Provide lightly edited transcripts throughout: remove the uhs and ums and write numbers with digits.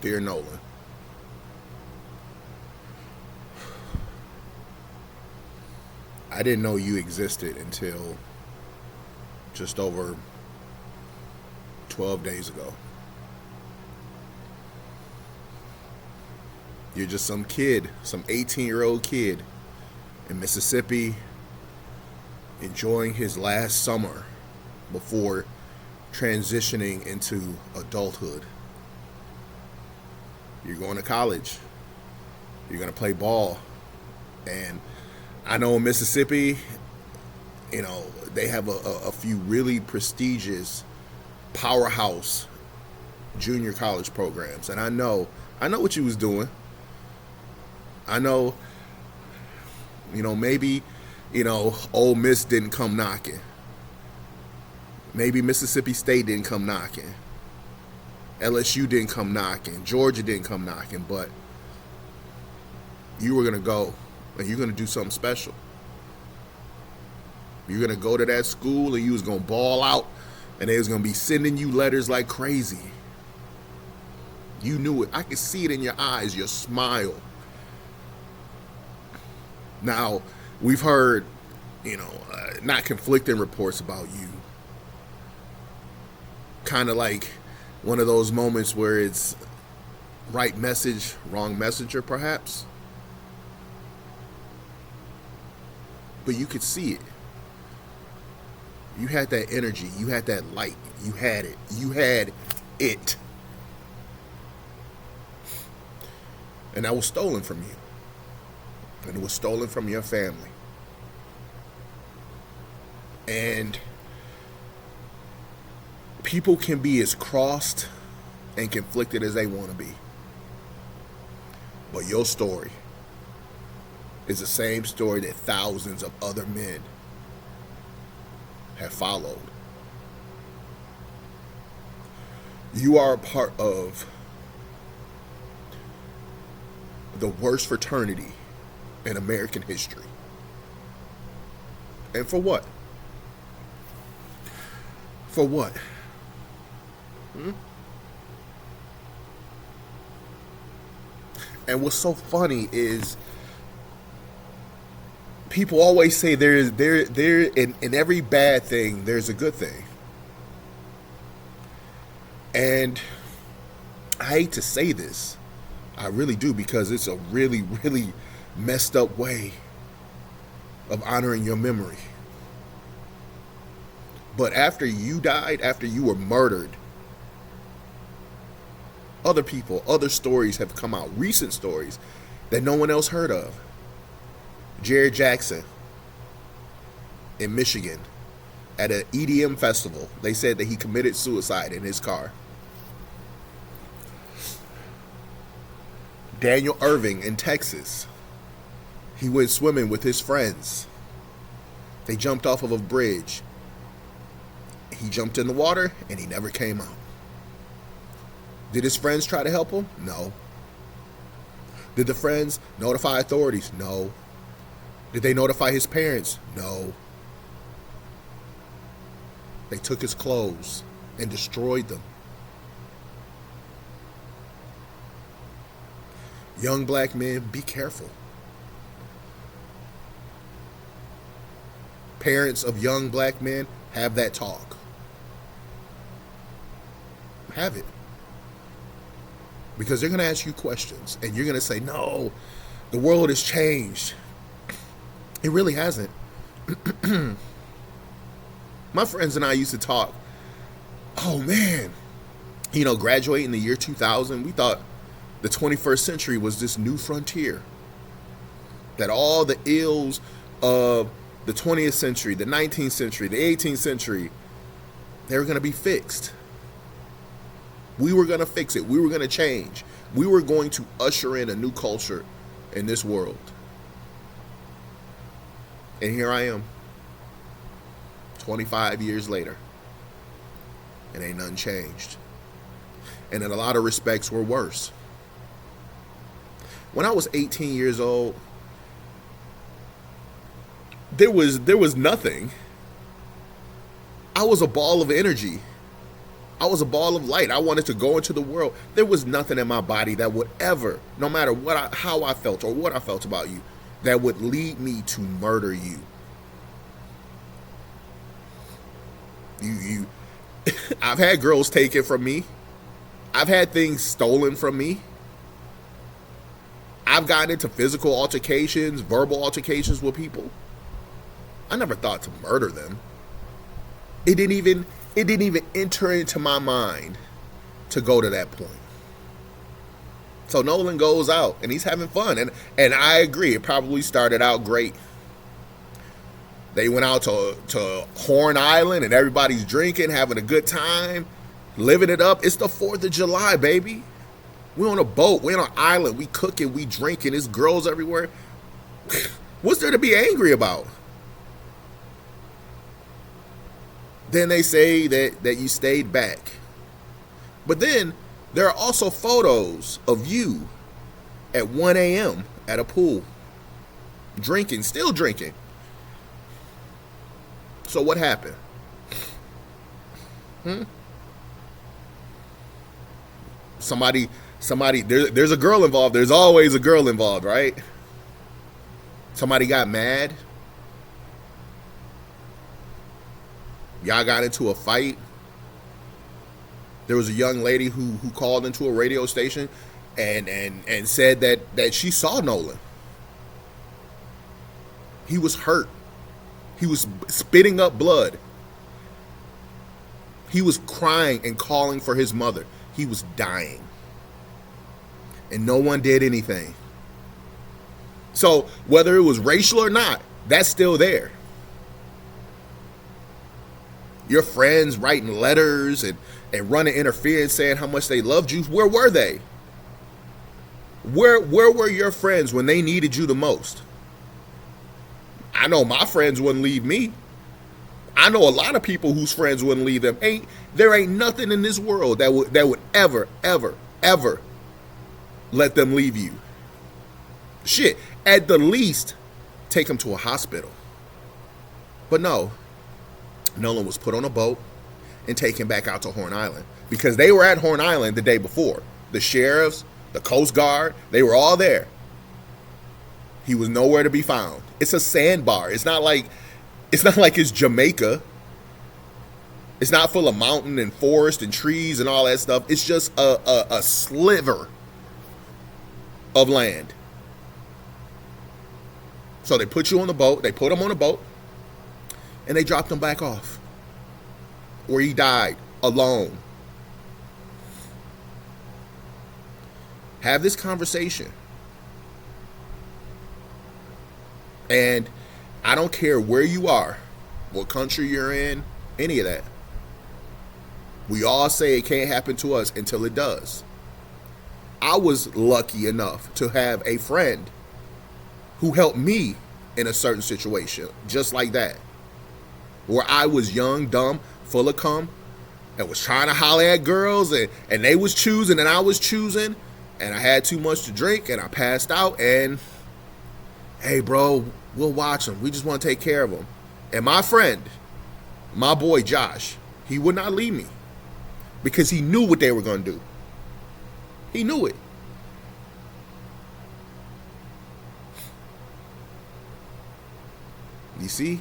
Dear Nolan, I didn't know you existed until just over 12 days ago. You're just some kid, some 18-year-old kid in Mississippi enjoying his last summer before transitioning into adulthood. You're going to college. You're going to play ball. And I know in Mississippi, they have a few really prestigious powerhouse junior college programs. And I know what you was doing. I know, maybe, Ole Miss didn't come knocking. Maybe Mississippi State didn't come knocking. LSU didn't come knocking. Georgia didn't come knocking. But you were going to go and you're going to do something special. You're going to go to that school and you was going to ball out and they was going to be sending you letters like crazy. You knew it. I could see it in your eyes, your smile. Now, we've heard, not conflicting reports about you. Kind of like one of those moments where it's right message, wrong messenger, perhaps. But you could see it. You had that energy. You had that light. You had it. You had it. And that was stolen from you. And it was stolen from your family. And people can be as crossed and conflicted as they want to be. But your story is the same story that thousands of other men have followed. You are a part of the worst fraternity in American history. And for what? For what? And what's so funny is people always say there in every bad thing there's a good thing. And I hate to say this. I really do, because it's a really, really messed up way of honoring your memory. But after you died, after you were murdered, other people, other stories have come out, recent stories that no one else heard of. Jared Jackson in Michigan at an EDM festival, they said that he committed suicide in his car. Daniel Irving in Texas, he went swimming with his friends. They jumped off of a bridge. He jumped in the water and he never came out. Did his friends try to help him? No. Did the friends notify authorities? No. Did they notify his parents? No. They took his clothes and destroyed them. Young black men, be careful. Parents of young black men, have that talk. Have it. Because they're going to ask you questions and you're going to say, no, the world has changed. It really hasn't. My friends and I used to talk. Oh man, graduating the year 2000, we thought the 21st century was this new frontier. That all the ills of the 20th century, the 19th century, the 18th century, they were going to be fixed. We were going to fix it. We were going to change. We were going to usher in a new culture in this world. And here I am, 25 years later, and ain't nothing changed. And in a lot of respects, we're worse. When I was 18 years old, there was nothing. I was a ball of energy. I was a ball of light. I wanted to go into the world. There was nothing in my body that would ever, no matter how I felt or what I felt about you, that would lead me to murder you. You I've had girls taken from me. I've had things stolen from me. I've gotten into physical altercations, verbal altercations with people. I never thought to murder them. It didn't even enter into my mind to go to that point. So Nolan goes out and he's having fun, and I agree, it probably started out great. They went out to Horn Island and everybody's drinking, having a good time, living it up. It's the 4th of July, baby. We're on a boat. We're on an island. We cooking. We drinking. There's girls everywhere. What's there to be angry about? Then they say that you stayed back. But then there are also photos of you at 1 a.m. at a pool. Drinking. Still drinking. So what happened? Somebody, there's a girl involved. There's always a girl involved, right? Somebody got mad. Y'all got into a fight. There was a young lady who called into a radio station and said that she saw Nolan. He was hurt. He was spitting up blood. He was crying and calling for his mother. He was dying. And no one did anything. So whether it was racial or not, that's still there. Your friends writing letters and running interference saying how much they loved you. Where were they? Where were your friends when they needed you the most? I know my friends wouldn't leave me. I know a lot of people whose friends wouldn't leave them. There ain't nothing in this world that would ever let them leave you. Shit, at the least, take them to a hospital. But no, Nolan was put on a boat and taken back out to Horn Island because they were at Horn Island the day before. The sheriffs, the Coast Guard, they were all there. He was nowhere to be found. It's a sandbar. It's not like it's Jamaica. It's not full of mountain and forest and trees and all that stuff. It's just a sliver of land. So they put you on the boat. They put him on the boat. And they dropped him back off. Where he died alone. Have this conversation. And I don't care where you are, what country you're in, any of that. We all say it can't happen to us until it does. I was lucky enough to have a friend who helped me in a certain situation, just like that. Where I was young, dumb, full of cum, and was trying to holler at girls, and they was choosing and I was choosing, and I had too much to drink and I passed out, and hey bro, we'll watch them. We just want to take care of them. And my friend, my boy Josh, he would not leave me because he knew what they were going to do. He knew it. You see?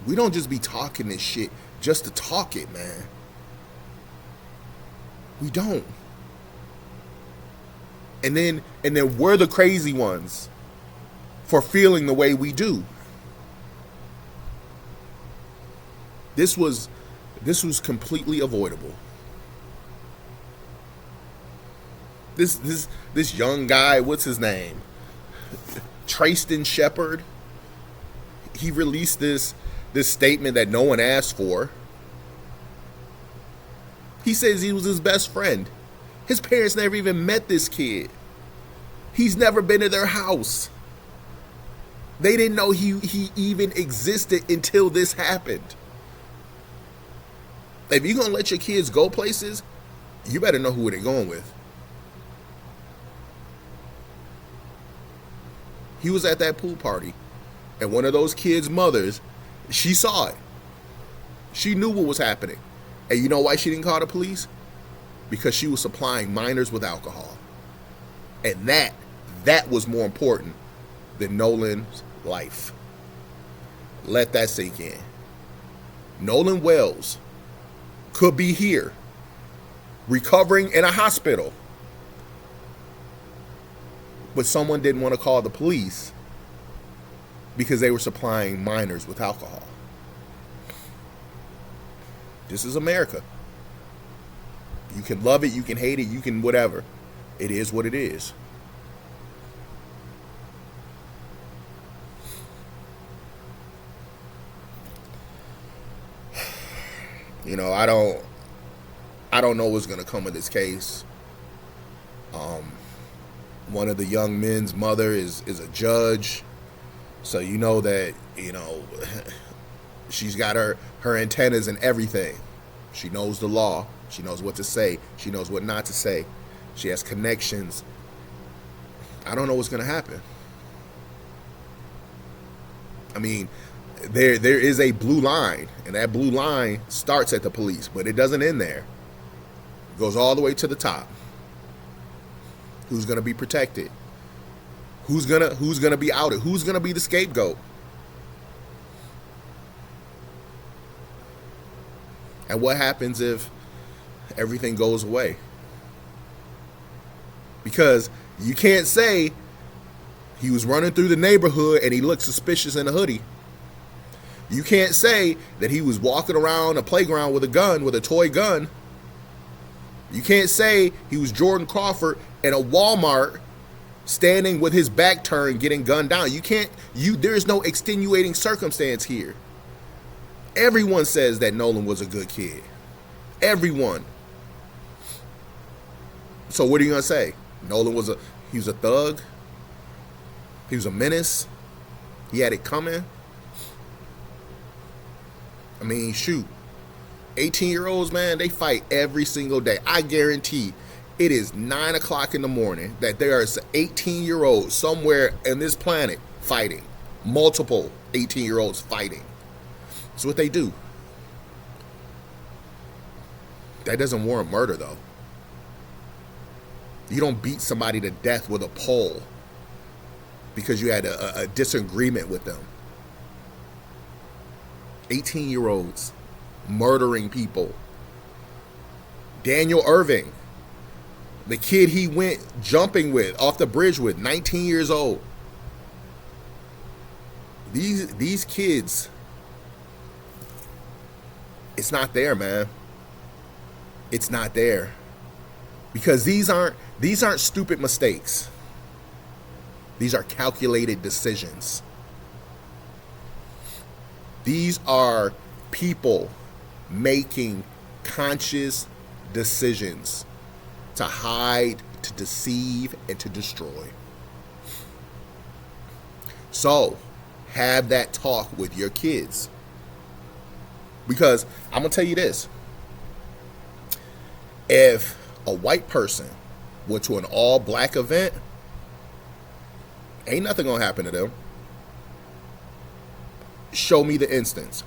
We don't just be talking this shit just to talk it, man. We don't. And then we're the crazy ones for feeling the way we do. This was completely avoidable. This young guy, what's his name? Trayston Shepard. He released this statement that no one asked for. He says he was his best friend. His parents never even met this kid. He's never been to their house. They didn't know he even existed until this happened. If you're going to let your kids go places, you better know who they're going with. He was at that pool party, and one of those kids' mothers, she saw it. She knew what was happening. And you know why she didn't call the police? Because she was supplying minors with alcohol. And that was more important than Nolan's life. Let that sink in. Nolan Wells could be here, recovering in a hospital, but someone didn't want to call the police because they were supplying minors with alcohol. This is America. You can love it, you can hate it, you can whatever. It is what it is. You know, I don't know what's gonna come of this case. One of the young men's mother is a judge, so you know that, you know, she's got her antennas and everything. She knows the law. She knows what to say. She knows what not to say. She has connections. I don't know what's gonna happen. I mean, there is a blue line, and that blue line starts at the police, but it doesn't end there. It goes all the way to the top. Who's gonna be protected? Who's gonna be outed? Who's gonna be the scapegoat? And what happens if everything goes away? Because you can't say he was running through the neighborhood and he looked suspicious in a hoodie. You can't say that he was walking around a playground with a gun, with a toy gun. You can't say he was Jordan Crawford in a Walmart standing with his back turned getting gunned down. There's no extenuating circumstance here. Everyone says that Nolan was a good kid. Everyone. So what are you going to say? Nolan was he was a thug? He was a menace? He had it coming? I mean, shoot. 18-year-olds, man, they fight every single day. I guarantee it is 9 o'clock in the morning that there is 18-year-olds somewhere in this planet fighting. Multiple 18-year-olds fighting. That's what they do. That doesn't warrant murder, though. You don't beat somebody to death with a pole because you had a disagreement with them. 18-year-olds murdering people. Daniel Irving, the kid he went jumping with, off the bridge with, 19 years old. These kids, it's not there, man. It's not there. Because these aren't stupid mistakes. These are calculated decisions. These are people making conscious decisions to hide, to deceive, and to destroy. So, have that talk with your kids. Because I'm going to tell you this. If a white person went to an all-black event, ain't nothing going to happen to them. Show me the instance.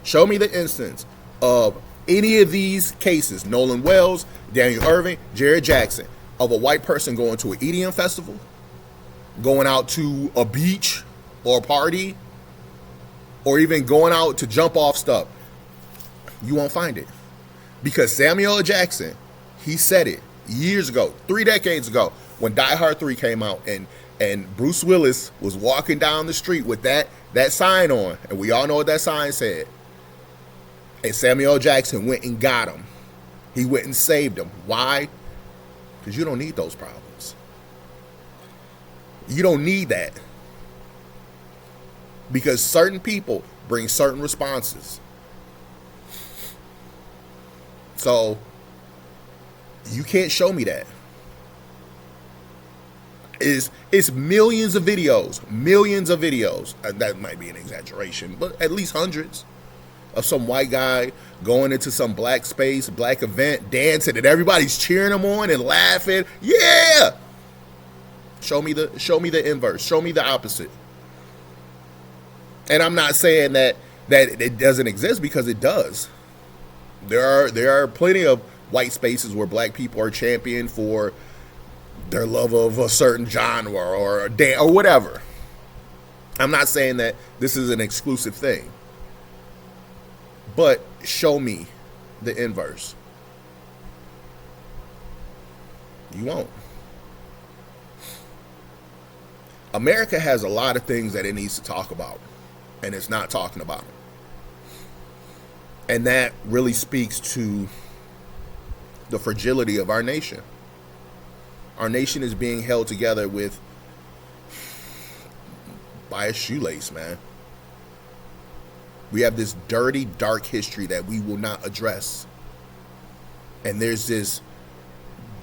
Show me the instance of any of these cases, Nolan Wells, Daniel Irving, Jared Jackson, of a white person going to an EDM festival, going out to a beach or a party, or even going out to jump off stuff. You won't find it. Because Samuel L. Jackson, he said it years ago, 3 decades ago, when Die Hard 3 came out, and Bruce Willis was walking down the street with that sign on, and we all know what that sign said. And Samuel L. Jackson went and got him. He went and saved him. Why? Because you don't need those problems. You don't need that. Because certain people bring certain responses. So, you can't show me that. It's millions of videos. That might be an exaggeration, but at least hundreds of some white guy going into some black space, black event, dancing, and everybody's cheering him on and laughing. Yeah. Show me the inverse. Show me the opposite. And I'm not saying that that it doesn't exist, because it does. There are plenty of white spaces where black people are championed for their love of a certain genre or or whatever. I'm not saying that this is an exclusive thing, but show me the inverse. You won't. America has a lot of things that it needs to talk about, and it's not talking about it. And that really speaks to the fragility of our nation. Our nation is being held together by a shoelace, man. We have this dirty, dark history that we will not address. And there's this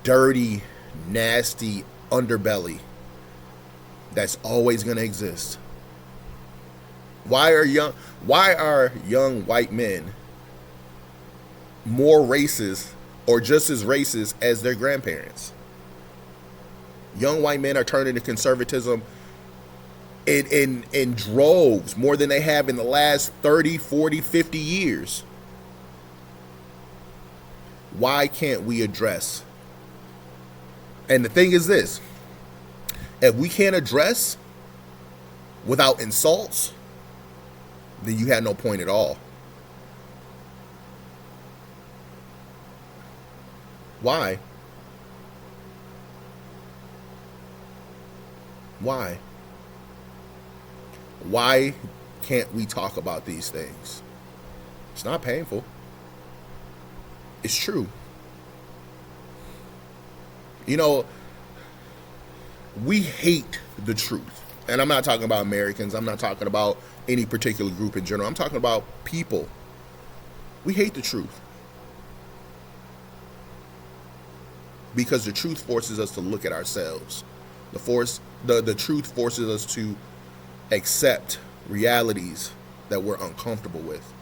dirty, nasty underbelly that's always going to exist. Why are young white men more racist or just as racist as their grandparents? Young white men are turning to conservatism in droves, more than they have in the last 30, 40, 50 years. Why can't we address? And the thing is this: if we can't address without insults, then you had no point at all. Why? Why? Why can't we talk about these things? It's not painful. It's true. You know, we hate the truth. And I'm not talking about Americans. I'm not talking about any particular group in general. I'm talking about people. We hate the truth. Because the truth forces us to look at ourselves. The truth forces us to accept realities that we're uncomfortable with.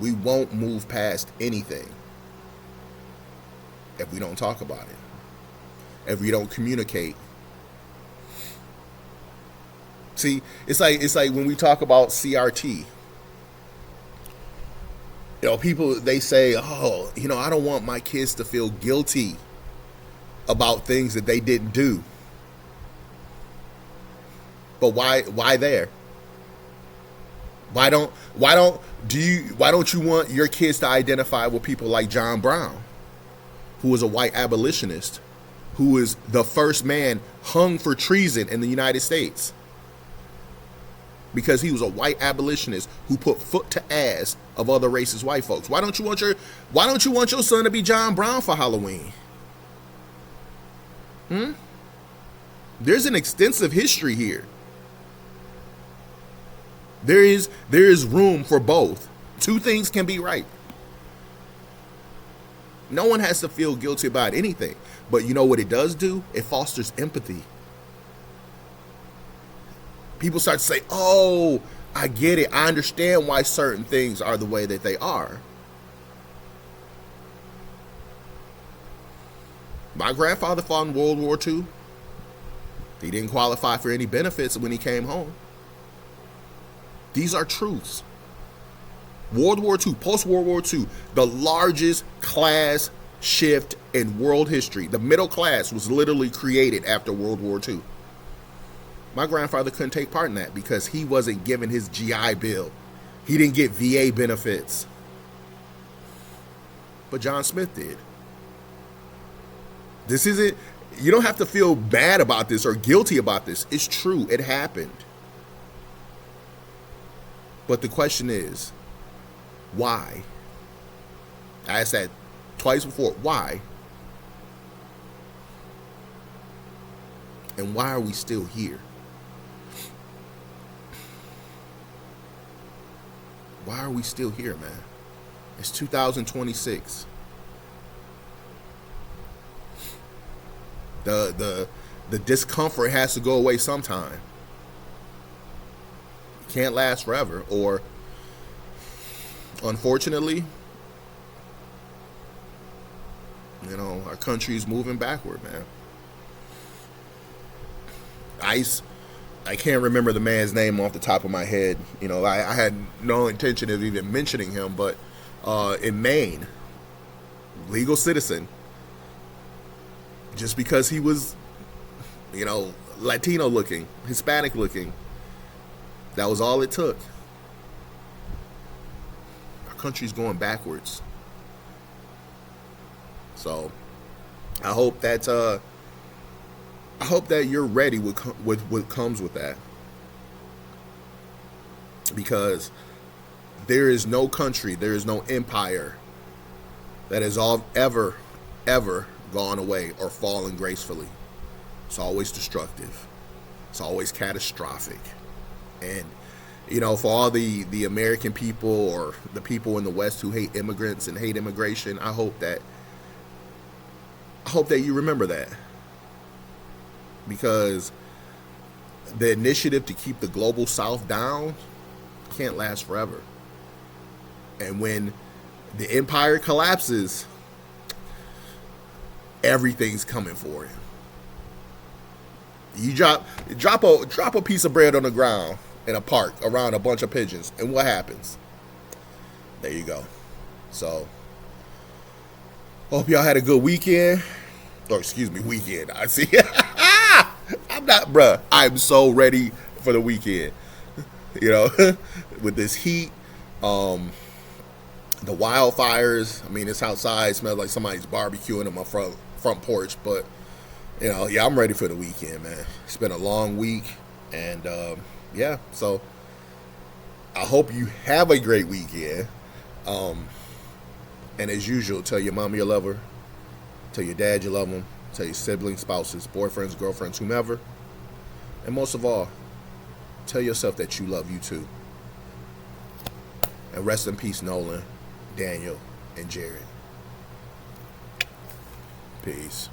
We won't move past anything if we don't talk about it, if we don't communicate. See, it's like when we talk about CRT. You know, people, they say, oh, I don't want my kids to feel guilty about things that they didn't do. But why there? Why don't you want your kids to identify with people like John Brown, who was a white abolitionist, who was the first man hung for treason in the United States? Because he was a white abolitionist who put foot to ass of other racist white folks. Why don't you want your son to be John Brown for Halloween? There's an extensive history here. There is room for both. Two things can be right. No one has to feel guilty about anything. But you know what it does do? It fosters empathy. People start to say, oh, I get it. I understand why certain things are the way that they are. My grandfather fought in World War II. He didn't qualify for any benefits when he came home. These are truths. World War II, post-World War II, the largest class shift in world history. The middle class was literally created after World War II. My grandfather couldn't take part in that because he wasn't given his GI Bill. He didn't get VA benefits. But John Smith did. This isn't, you don't have to feel bad about this or guilty about this. It's true. It happened. But the question is, why? I asked that twice before. Why? And why are we still here? Why are we still here, man? It's 2026. The discomfort has to go away sometime. It can't last forever. Or, unfortunately, our country is moving backward, man. Ice. I can't remember the man's name off the top of my head. I had no intention of even mentioning him, but in Maine, legal citizen, just because he was, Latino looking, Hispanic looking, that was all it took. Our country's going backwards. So I hope that you're ready with what comes with that, because there is no country, there is no empire that has ever gone away or fallen gracefully. It's always destructive. It's always catastrophic. And for all the American people or the people in the West who hate immigrants and hate immigration, I hope that you remember that. Because the initiative to keep the global South down can't last forever. And when the empire collapses, everything's coming for you. You drop a piece of bread on the ground in a park around a bunch of pigeons, and what happens? There you go. So, hope y'all had a good weekend. Or excuse me, weekend. I see. I'm not, bruh. I'm so ready for the weekend. With this heat, the wildfires. I mean, it's outside. It smells like somebody's barbecuing on my front porch. But yeah, I'm ready for the weekend, man. It's been a long week, and yeah. So I hope you have a great weekend. And as usual, tell your mom you love her. Tell your dad you love them. Tell your siblings, spouses, boyfriends, girlfriends, whomever. And most of all, tell yourself that you love you too. And rest in peace, Nolan, Daniel, and Jared. Peace.